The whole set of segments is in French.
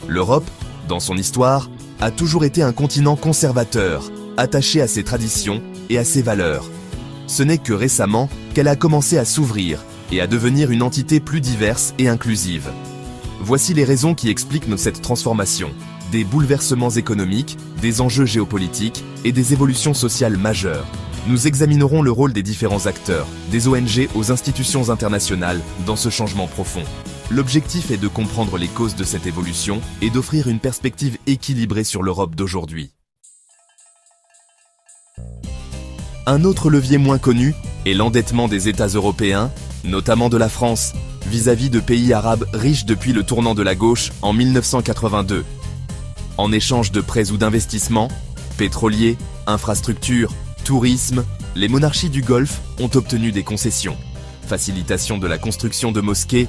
L'Europe, dans son histoire, a toujours été un continent conservateur, attaché à ses traditions et à ses valeurs. Ce n'est que récemment qu'elle a commencé à s'ouvrir et à devenir une entité plus diverse et inclusive. Voici les raisons qui expliquent cette transformation. Des bouleversements économiques, des enjeux géopolitiques et des évolutions sociales majeures. Nous examinerons le rôle des différents acteurs, des ONG aux institutions internationales, dans ce changement profond. L'objectif est de comprendre les causes de cette évolution et d'offrir une perspective équilibrée sur l'Europe d'aujourd'hui. Un autre levier moins connu est l'endettement des États européens, notamment de la France, vis-à-vis de pays arabes riches depuis le tournant de la gauche en 1982. En échange de prêts ou d'investissements, pétroliers, infrastructures, tourisme, les monarchies du Golfe ont obtenu des concessions. Facilitation de la construction de mosquées,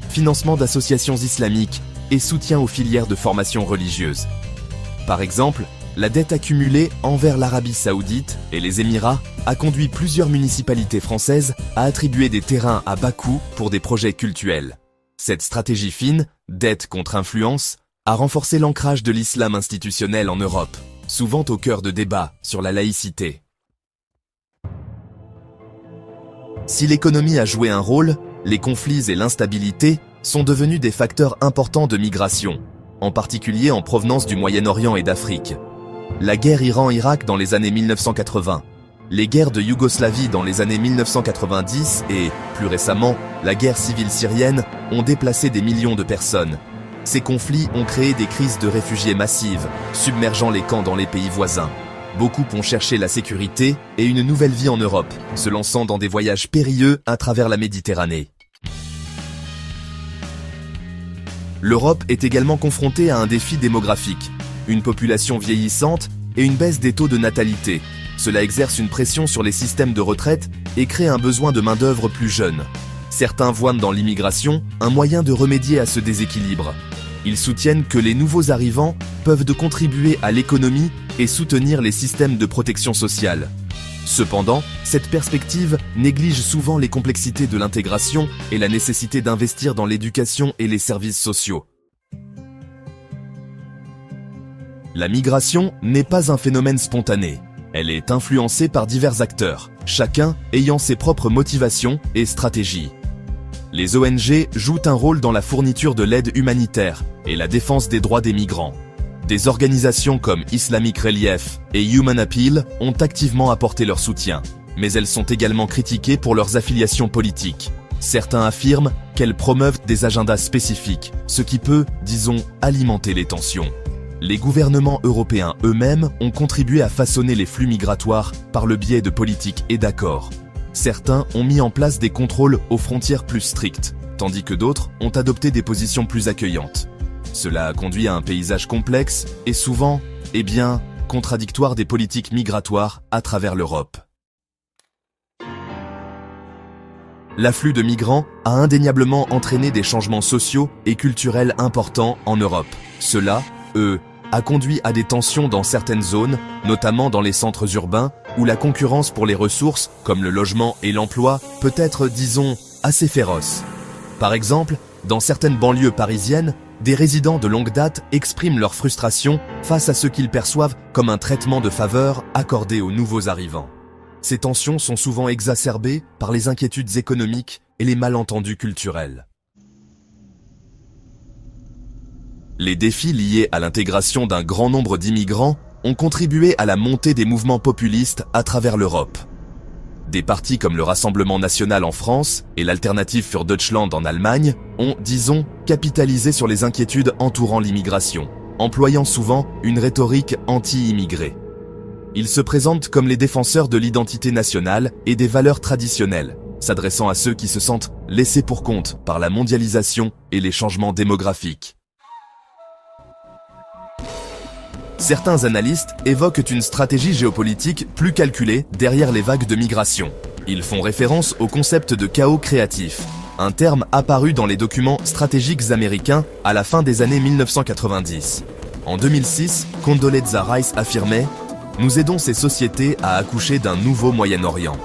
financement d'associations islamiques et soutien aux filières de formation religieuse. Par exemple, la dette accumulée envers l'Arabie Saoudite et les Émirats a conduit plusieurs municipalités françaises à attribuer des terrains à bas coût pour des projets cultuels. Cette stratégie fine, dette contre influence, a renforcé l'ancrage de l'islam institutionnel en Europe, souvent au cœur de débats sur la laïcité. Si l'économie a joué un rôle, les conflits et l'instabilité sont devenus des facteurs importants de migration, en particulier en provenance du Moyen-Orient et d'Afrique. La guerre Iran-Irak dans les années 1980, les guerres de Yougoslavie dans les années 1990 et, plus récemment, la guerre civile syrienne ont déplacé des millions de personnes. Ces conflits ont créé des crises de réfugiés massives, submergeant les camps dans les pays voisins. Beaucoup ont cherché la sécurité et une nouvelle vie en Europe, se lançant dans des voyages périlleux à travers la Méditerranée. L'Europe est également confrontée à un défi démographique, une population vieillissante et une baisse des taux de natalité. Cela exerce une pression sur les systèmes de retraite et crée un besoin de main-d'œuvre plus jeune. Certains voient dans l'immigration un moyen de remédier à ce déséquilibre. Ils soutiennent que les nouveaux arrivants peuvent contribuer à l'économie et soutenir les systèmes de protection sociale. Cependant, cette perspective néglige souvent les complexités de l'intégration et la nécessité d'investir dans l'éducation et les services sociaux. La migration n'est pas un phénomène spontané. Elle est influencée par divers acteurs, chacun ayant ses propres motivations et stratégies. Les ONG jouent un rôle dans la fourniture de l'aide humanitaire et la défense des droits des migrants. Des organisations comme Islamic Relief et Human Appeal ont activement apporté leur soutien, mais elles sont également critiquées pour leurs affiliations politiques. Certains affirment qu'elles promeuvent des agendas spécifiques, ce qui peut, disons, alimenter les tensions. Les gouvernements européens eux-mêmes ont contribué à façonner les flux migratoires par le biais de politiques et d'accords. Certains ont mis en place des contrôles aux frontières plus strictes, tandis que d'autres ont adopté des positions plus accueillantes. Cela a conduit à un paysage complexe et souvent, contradictoire des politiques migratoires à travers l'Europe. L'afflux de migrants a indéniablement entraîné des changements sociaux et culturels importants en Europe. Cela, a conduit à des tensions dans certaines zones, notamment dans les centres urbains, où la concurrence pour les ressources, comme le logement et l'emploi, peut être, disons, assez féroce. Par exemple, dans certaines banlieues parisiennes, des résidents de longue date expriment leur frustration face à ce qu'ils perçoivent comme un traitement de faveur accordé aux nouveaux arrivants. Ces tensions sont souvent exacerbées par les inquiétudes économiques et les malentendus culturels. Les défis liés à l'intégration d'un grand nombre d'immigrants ont contribué à la montée des mouvements populistes à travers l'Europe. Des partis comme le Rassemblement national en France et l'Alternative für Deutschland en Allemagne ont, disons, capitalisé sur les inquiétudes entourant l'immigration, employant souvent une rhétorique anti-immigrée. Ils se présentent comme les défenseurs de l'identité nationale et des valeurs traditionnelles, s'adressant à ceux qui se sentent laissés pour compte par la mondialisation et les changements démographiques. Certains analystes évoquent une stratégie géopolitique plus calculée derrière les vagues de migration. Ils font référence au concept de chaos créatif, un terme apparu dans les documents stratégiques américains à la fin des années 1990. En 2006, Condoleezza Rice affirmait « Nous aidons ces sociétés à accoucher d'un nouveau Moyen-Orient ».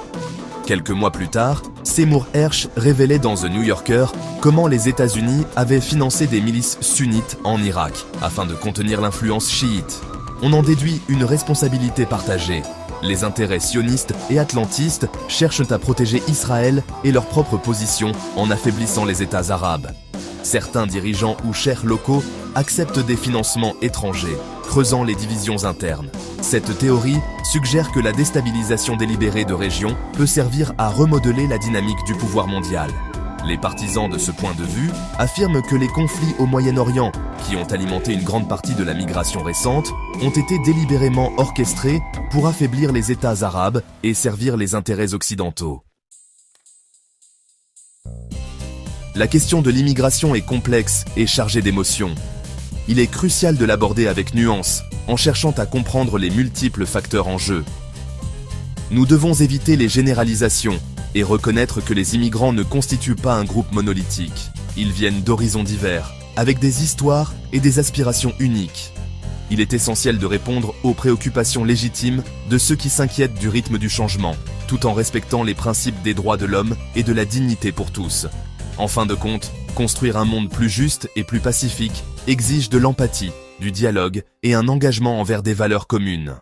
Quelques mois plus tard, Seymour Hersh révélait dans The New Yorker comment les États-Unis avaient financé des milices sunnites en Irak afin de contenir l'influence chiite. On en déduit une responsabilité partagée. Les intérêts sionistes et atlantistes cherchent à protéger Israël et leur propre position en affaiblissant les États arabes. Certains dirigeants ou chefs locaux acceptent des financements étrangers, creusant les divisions internes. Cette théorie suggère que la déstabilisation délibérée de régions peut servir à remodeler la dynamique du pouvoir mondial. Les partisans de ce point de vue affirment que les conflits au Moyen-Orient, qui ont alimenté une grande partie de la migration récente, ont été délibérément orchestrés pour affaiblir les États arabes et servir les intérêts occidentaux. La question de l'immigration est complexe et chargée d'émotions. Il est crucial de l'aborder avec nuance, en cherchant à comprendre les multiples facteurs en jeu. Nous devons éviter les généralisations et reconnaître que les immigrants ne constituent pas un groupe monolithique. Ils viennent d'horizons divers, avec des histoires et des aspirations uniques. Il est essentiel de répondre aux préoccupations légitimes de ceux qui s'inquiètent du rythme du changement, tout en respectant les principes des droits de l'homme et de la dignité pour tous. En fin de compte, construire un monde plus juste et plus pacifique exige de l'empathie, du dialogue et un engagement envers des valeurs communes.